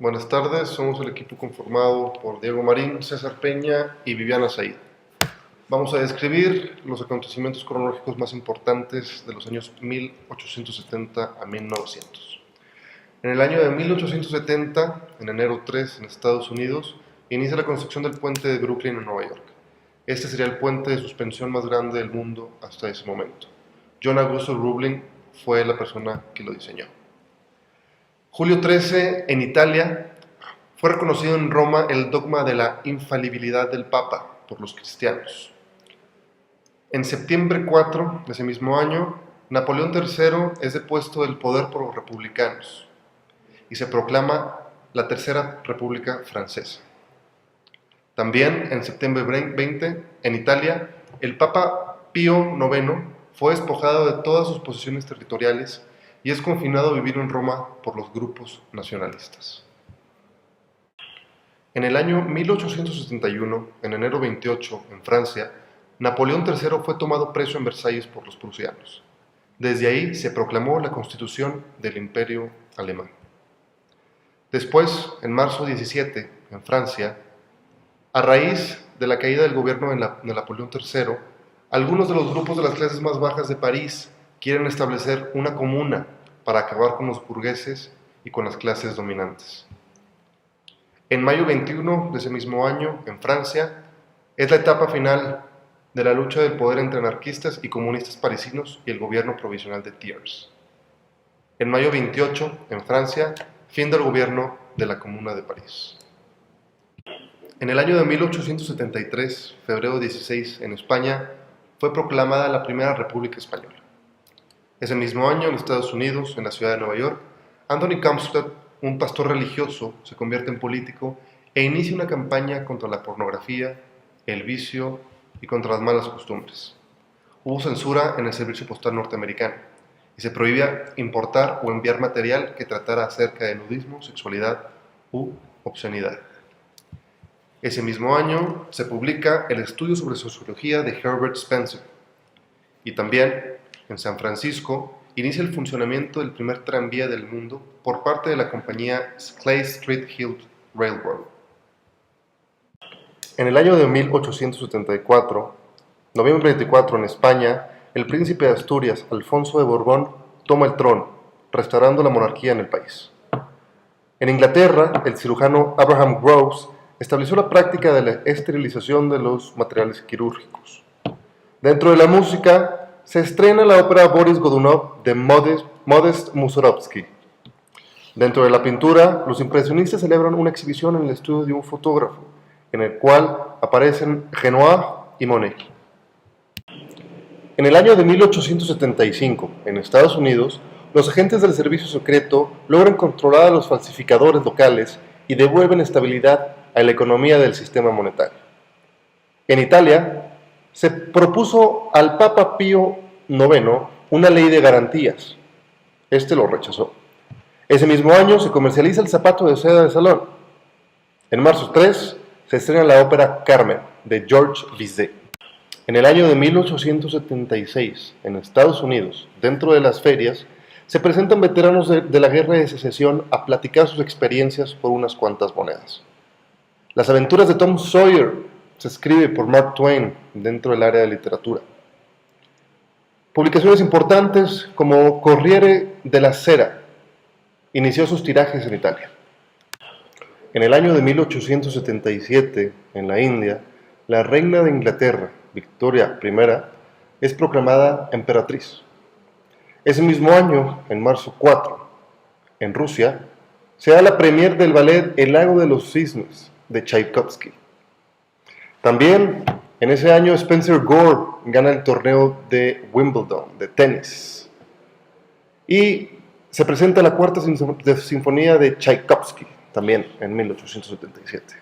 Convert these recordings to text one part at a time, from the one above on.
Buenas tardes, somos el equipo conformado por Diego Marín, César Peña y Viviana Said. Vamos a describir los acontecimientos cronológicos más importantes de los años 1870 a 1900. En el año de 1870, en enero 3, en Estados Unidos, inicia la construcción del puente de Brooklyn en Nueva York. Este sería el puente de suspensión más grande del mundo hasta ese momento. John Augusto Roebling fue la persona que lo diseñó. Julio 13, en Italia, fue reconocido en Roma el dogma de la infalibilidad del Papa por los cristianos. En septiembre 4 de ese mismo año, Napoleón III es depuesto del poder por los republicanos y se proclama la Tercera República Francesa. También en septiembre 20, en Italia, el Papa Pío IX fue despojado de todas sus posesiones territoriales y es confinado a vivir en Roma por los grupos nacionalistas. En el año 1871, en enero 28, en Francia, Napoleón III fue tomado preso en Versalles por los prusianos. Desde ahí se proclamó la Constitución del Imperio Alemán. Después, en marzo 17, en Francia, a raíz de la caída del gobierno de Napoleón III, algunos de los grupos de las clases más bajas de París quieren establecer una comuna para acabar con los burgueses y con las clases dominantes. En mayo 21 de ese mismo año, en Francia, es la etapa final de la lucha del poder entre anarquistas y comunistas parisinos y el gobierno provisional de Thiers. En mayo 28, en Francia, fin del gobierno de la Comuna de París. En el año de 1873, febrero 16, en España, fue proclamada la Primera República Española. Ese mismo año, en Estados Unidos, en la ciudad de Nueva York, Anthony Comstock, un pastor religioso, se convierte en político e inicia una campaña contra la pornografía, el vicio y contra las malas costumbres. Hubo censura en el servicio postal norteamericano y se prohibía importar o enviar material que tratara acerca de nudismo, sexualidad u obscenidad. Ese mismo año se publica el estudio sobre sociología de Herbert Spencer y también en San Francisco inicia el funcionamiento del primer tranvía del mundo por parte de la compañía Clay Street Hill Railroad. En el año de 1874, noviembre 24, en España, el príncipe de Asturias, Alfonso de Borbón, toma el trono, restaurando la monarquía en el país. En Inglaterra, el cirujano Abraham Groves estableció la práctica de la esterilización de los materiales quirúrgicos. Dentro de la música, se estrena la ópera Boris Godunov de Modest Mussorgsky. Dentro de la pintura, los impresionistas celebran una exhibición en el estudio de un fotógrafo, en el cual aparecen Renoir y Monet. En el año de 1875, en Estados Unidos, los agentes del servicio secreto logran controlar a los falsificadores locales y devuelven estabilidad a la economía del sistema monetario. En Italia, se propuso al Papa Pío IX una ley de garantías. Este lo rechazó. Ese mismo año se comercializa el zapato de seda de salón. En marzo 3 se estrena la ópera Carmen, de Georges Bizet. En el año de 1876, en Estados Unidos, dentro de las ferias, se presentan veteranos de la Guerra de Secesión a platicar sus experiencias por unas cuantas monedas. Las aventuras de Tom Sawyer se escribe por Mark Twain dentro del área de literatura. Publicaciones importantes como Corriere della Sera inició sus tirajes en Italia. En el año de 1877, en la India, la reina de Inglaterra, Victoria I, es proclamada emperatriz. Ese mismo año, en marzo 4, en Rusia, se da la premier del ballet El lago de los cisnes, de Tchaikovsky. También, en ese año, Spencer Gore gana el torneo de Wimbledon, de tenis. Y se presenta la cuarta sinfonía de Tchaikovsky, también en 1877.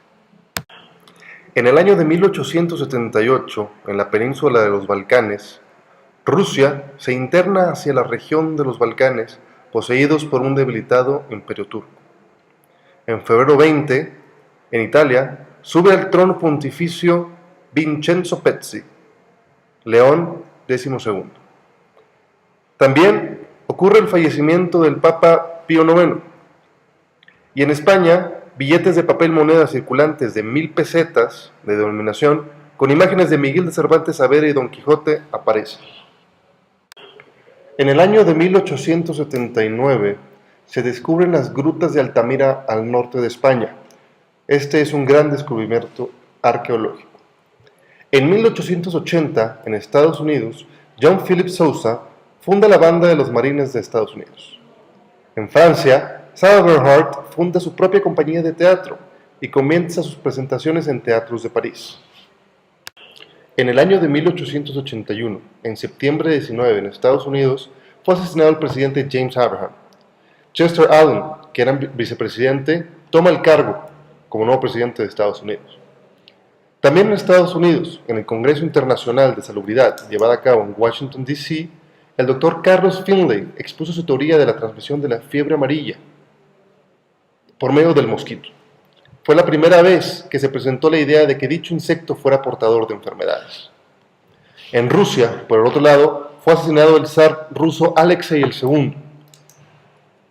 En el año de 1878, en la península de los Balcanes, Rusia se interna hacia la región de los Balcanes, poseídos por un debilitado imperio turco. En febrero 20, en Italia, sube al trono pontificio Vincenzo Pezzi, León XII. También ocurre el fallecimiento del Papa Pío IX. Y en España, billetes de papel moneda circulantes de 1000 pesetas de denominación, con imágenes de Miguel de Cervantes Saavedra y Don Quijote, aparecen. En el año de 1879 se descubren las grutas de Altamira al norte de España. Este es un gran descubrimiento arqueológico. En 1880, en Estados Unidos, John Philip Sousa funda la Banda de los Marines de Estados Unidos. En Francia, Sarah Bernhardt funda su propia compañía de teatro y comienza sus presentaciones en teatros de París. En el año de 1881, en septiembre 19, en Estados Unidos, fue asesinado el presidente James Abraham. Chester Allen, que era vicepresidente, toma el cargo como nuevo presidente de Estados Unidos. También en Estados Unidos, en el Congreso Internacional de Salubridad, llevado a cabo en Washington, D.C., el doctor Carlos Finlay expuso su teoría de la transmisión de la fiebre amarilla por medio del mosquito. Fue la primera vez que se presentó la idea de que dicho insecto fuera portador de enfermedades. En Rusia, por el otro lado, fue asesinado el zar ruso Alexei II.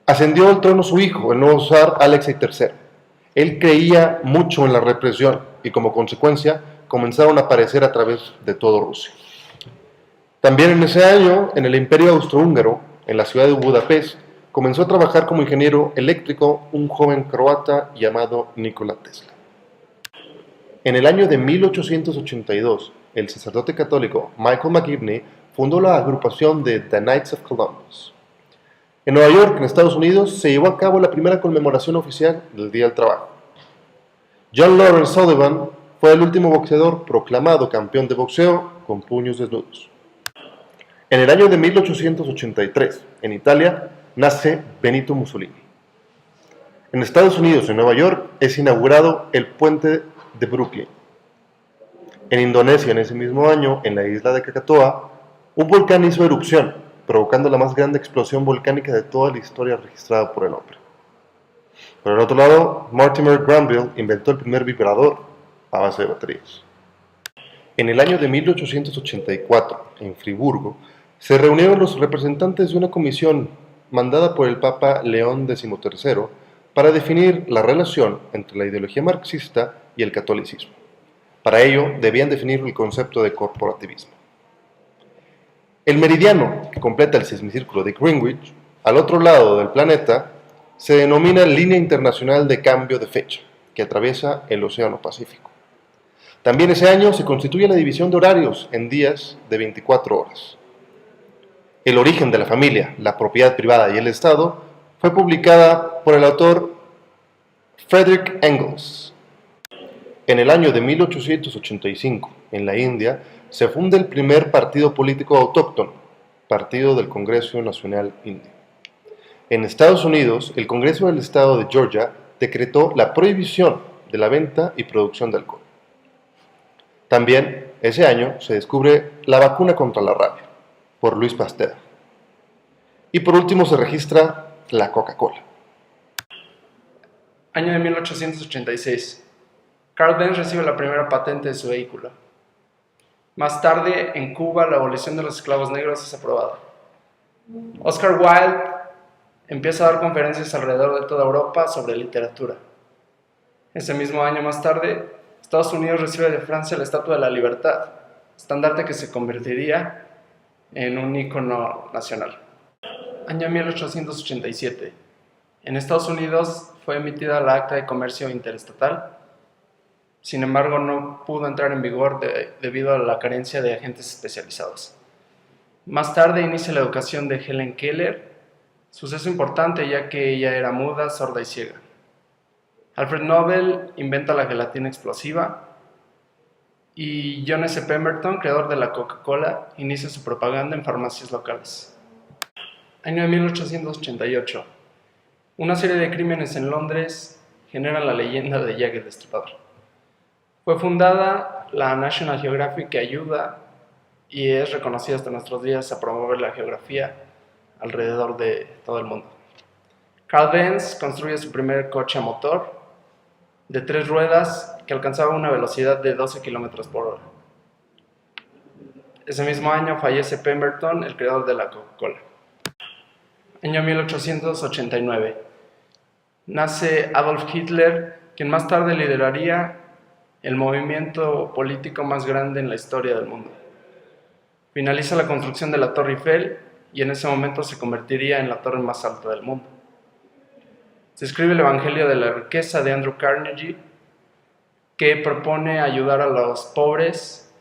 Ascendió al trono su hijo, el nuevo zar Alexei III. Él creía mucho en la represión y como consecuencia comenzaron a aparecer a través de todo Rusia. También en ese año, en el Imperio Austrohúngaro, en la ciudad de Budapest, comenzó a trabajar como ingeniero eléctrico un joven croata llamado Nikola Tesla. En el año de 1882, el sacerdote católico Michael McGivney fundó la agrupación de The Knights of Columbus. En Nueva York, en Estados Unidos, se llevó a cabo la primera conmemoración oficial del Día del Trabajo. John Lawrence Sullivan fue el último boxeador proclamado campeón de boxeo con puños desnudos. En el año de 1883, en Italia, nace Benito Mussolini. En Estados Unidos, en Nueva York, es inaugurado el puente de Brooklyn. En Indonesia, en ese mismo año, en la isla de Krakatoa, un volcán hizo erupción, provocando la más grande explosión volcánica de toda la historia registrada por el hombre. Por el otro lado, Mortimer Granville inventó el primer vibrador a base de baterías. En el año de 1884, en Friburgo, se reunieron los representantes de una comisión mandada por el Papa León XIII para definir la relación entre la ideología marxista y el catolicismo. Para ello, debían definir el concepto de corporativismo. El meridiano, que completa el semicírculo de Greenwich, al otro lado del planeta, se denomina Línea Internacional de Cambio de Fecha, que atraviesa el Océano Pacífico. También ese año se constituye la división de horarios en días de 24 horas. El origen de la familia, la propiedad privada y el Estado fue publicada por el autor Frederick Engels. En el año de 1885, en la India, se funda el primer partido político autóctono, Partido del Congreso Nacional Indio. En Estados Unidos, el Congreso del Estado de Georgia decretó la prohibición de la venta y producción de alcohol. También, ese año, se descubre la vacuna contra la rabia, por Louis Pasteur. Y por último se registra la Coca-Cola. Año de 1886. Carl Benz recibe la primera patente de su vehículo. Más tarde, en Cuba, la abolición de los esclavos negros es aprobada. Oscar Wilde empieza a dar conferencias alrededor de toda Europa sobre literatura. Ese mismo año más tarde, Estados Unidos recibe de Francia la Estatua de la Libertad, estandarte que se convertiría en un ícono nacional. Año 1887. En Estados Unidos fue emitida la Acta de Comercio Interestatal. Sin embargo, no pudo entrar en vigor debido a la carencia de agentes especializados. Más tarde inicia la educación de Helen Keller, suceso importante ya que ella era muda, sorda y ciega. Alfred Nobel inventa la gelatina explosiva y John S. Pemberton, creador de la Coca-Cola, inicia su propaganda en farmacias locales. Año de 1888. Una serie de crímenes en Londres generan la leyenda de Jack el Destripador. Fue fundada la National Geographic, que ayuda y es reconocida hasta nuestros días a promover la geografía alrededor de todo el mundo. Carl Benz construye su primer coche a motor de 3 ruedas que alcanzaba una velocidad de 12 km por hora. Ese mismo año fallece Pemberton, el creador de la Coca-Cola. Año 1889. Nace Adolf Hitler, quien más tarde lideraría el movimiento político más grande en la historia del mundo. Finaliza la construcción de la Torre Eiffel y en ese momento se convertiría en la torre más alta del mundo. Se escribe el Evangelio de la Riqueza de Andrew Carnegie, que propone ayudar a los pobres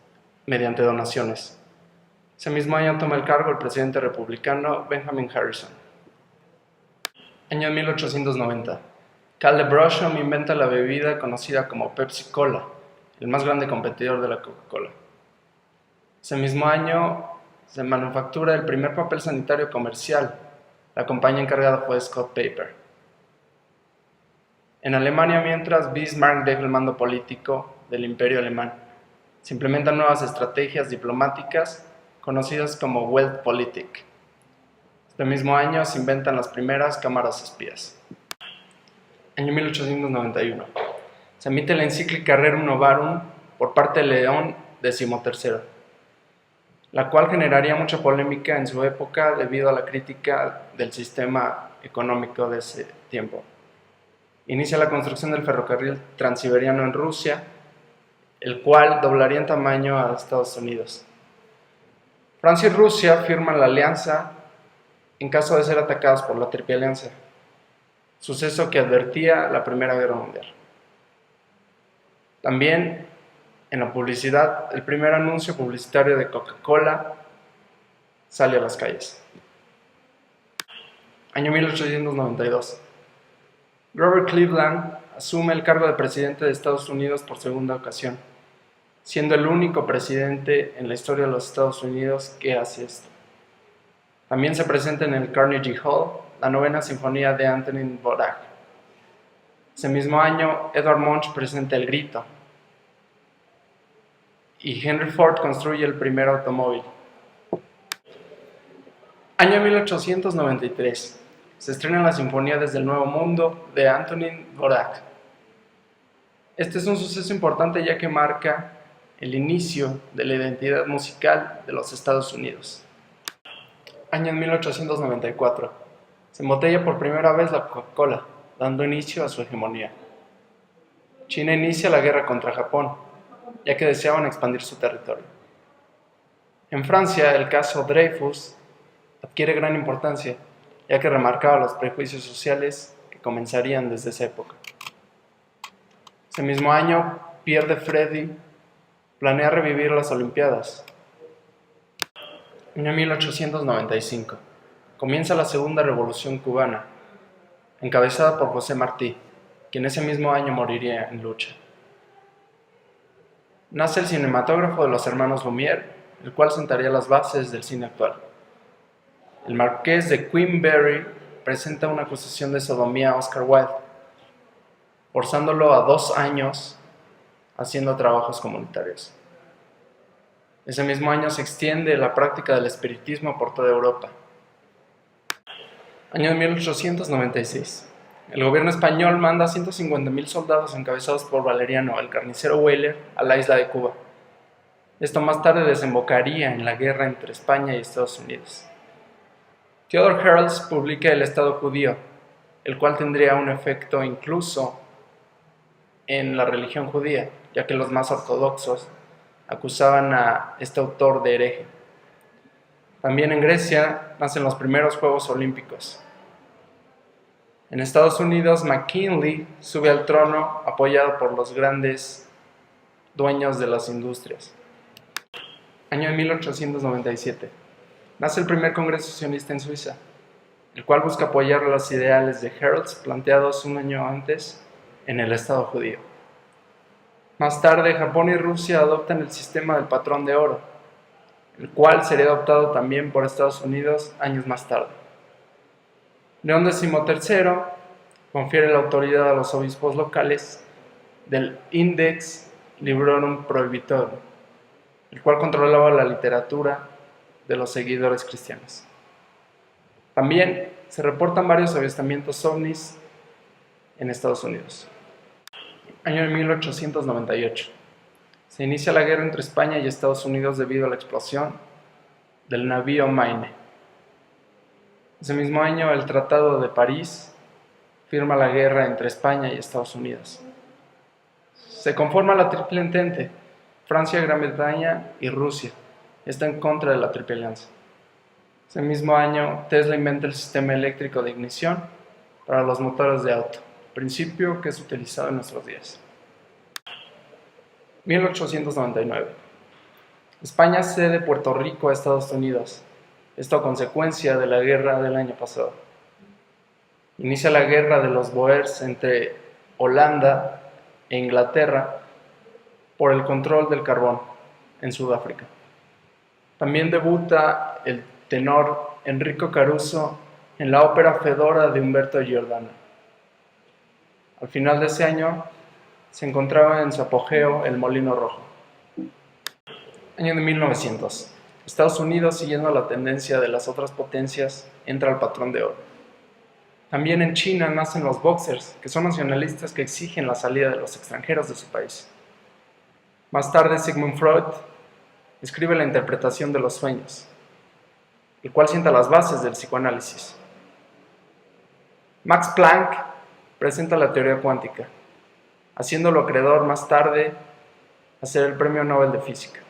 mediante donaciones. Ese mismo año toma el cargo el presidente republicano Benjamin Harrison. Año 1890. Cal de Brosham inventa la bebida conocida como Pepsi Cola, el más grande competidor de la Coca-Cola. Ese mismo año se manufactura el primer papel sanitario comercial. La compañía encargada fue Scott Paper. En Alemania, mientras, Bismarck deja el mando político del Imperio Alemán. Se implementan nuevas estrategias diplomáticas conocidas como Weltpolitik. Este mismo año se inventan las primeras cámaras espías. Año 1891. Se emite la encíclica Rerum Novarum por parte de León XIII, la cual generaría mucha polémica en su época debido a la crítica del sistema económico de ese tiempo. Inicia la construcción del ferrocarril transiberiano en Rusia, el cual doblaría en tamaño a Estados Unidos. Francia y Rusia firman la alianza en caso de ser atacados por la Triple Alianza, suceso que advertía la Primera Guerra Mundial. También en la publicidad, el primer anuncio publicitario de Coca-Cola sale a las calles. Año 1892. Grover Cleveland asume el cargo de presidente de Estados Unidos por segunda ocasión, siendo el único presidente en la historia de los Estados Unidos que hace esto. También se presenta en el Carnegie Hall la novena sinfonía de Antonín Dvořák. Ese mismo año, Edvard Munch presenta El Grito y Henry Ford construye el primer automóvil. Año 1893. Se estrena la Sinfonía desde el Nuevo Mundo de Antonín Dvořák. Este es un suceso importante ya que marca el inicio de la identidad musical de los Estados Unidos. Año 1894. Se embotella por primera vez la Coca-Cola, dando inicio a su hegemonía. China inicia la guerra contra Japón, ya que deseaban expandir su territorio. En Francia, el caso Dreyfus adquiere gran importancia, ya que remarcaba los prejuicios sociales que comenzarían desde esa época. Ese mismo año, Pierre de Freddy planea revivir las Olimpiadas. Año 1895. Comienza la Segunda Revolución Cubana, encabezada por José Martí, quien ese mismo año moriría en lucha. Nace el cinematógrafo de los hermanos Lumière, el cual sentaría las bases del cine actual. El marqués de Queensberry presenta una acusación de sodomía a Oscar Wilde, forzándolo a 2 años haciendo trabajos comunitarios. Ese mismo año se extiende la práctica del espiritismo por toda Europa. Año 1896. El gobierno español manda 150,000 soldados encabezados por Valeriano, el carnicero Weyler, a la isla de Cuba. Esto más tarde desembocaría en la guerra entre España y Estados Unidos. Theodore Herzl publica El Estado Judío, el cual tendría un efecto incluso en la religión judía, ya que los más ortodoxos acusaban a este autor de hereje. También en Grecia nacen los primeros Juegos Olímpicos. En Estados Unidos, McKinley sube al trono apoyado por los grandes dueños de las industrias. Año 1897. Nace el primer Congreso Sionista en Suiza, el cual busca apoyar los ideales de Herzl planteados un año antes en el Estado judío. Más tarde, Japón y Rusia adoptan el sistema del patrón de oro, el cual sería adoptado también por Estados Unidos años más tarde. León XIII confiere la autoridad a los obispos locales del Index Librorum Prohibitorum, el cual controlaba la literatura de los seguidores cristianos. También se reportan varios avistamientos ovnis en Estados Unidos. Año 1898. Se inicia la guerra entre España y Estados Unidos debido a la explosión del navío Maine. Ese mismo año, el Tratado de París firma la guerra entre España y Estados Unidos. Se conforma la Triple Entente, Francia, Gran Bretaña y Rusia. Está en contra de la Triple Alianza. Ese mismo año, Tesla inventa el sistema eléctrico de ignición para los motores de auto, principio que es utilizado en nuestros días. 1899. España cede Puerto Rico a Estados Unidos, esto a consecuencia de la guerra del año pasado. Inicia la guerra de los Boers entre Holanda e Inglaterra por el control del carbón en Sudáfrica. También debuta el tenor Enrico Caruso en la ópera Fedora de Humberto Giordano. Al final de ese año se encontraba en su apogeo el Molino Rojo. Año de 1900. Estados Unidos, siguiendo la tendencia de las otras potencias, entra al patrón de oro. También en China nacen los Boxers, que son nacionalistas que exigen la salida de los extranjeros de su país. Más tarde, Sigmund Freud escribe la interpretación de los sueños, el cual sienta las bases del psicoanálisis. Max Planck presenta la teoría cuántica, haciéndolo acreedor más tarde a ser el Premio Nobel de Física.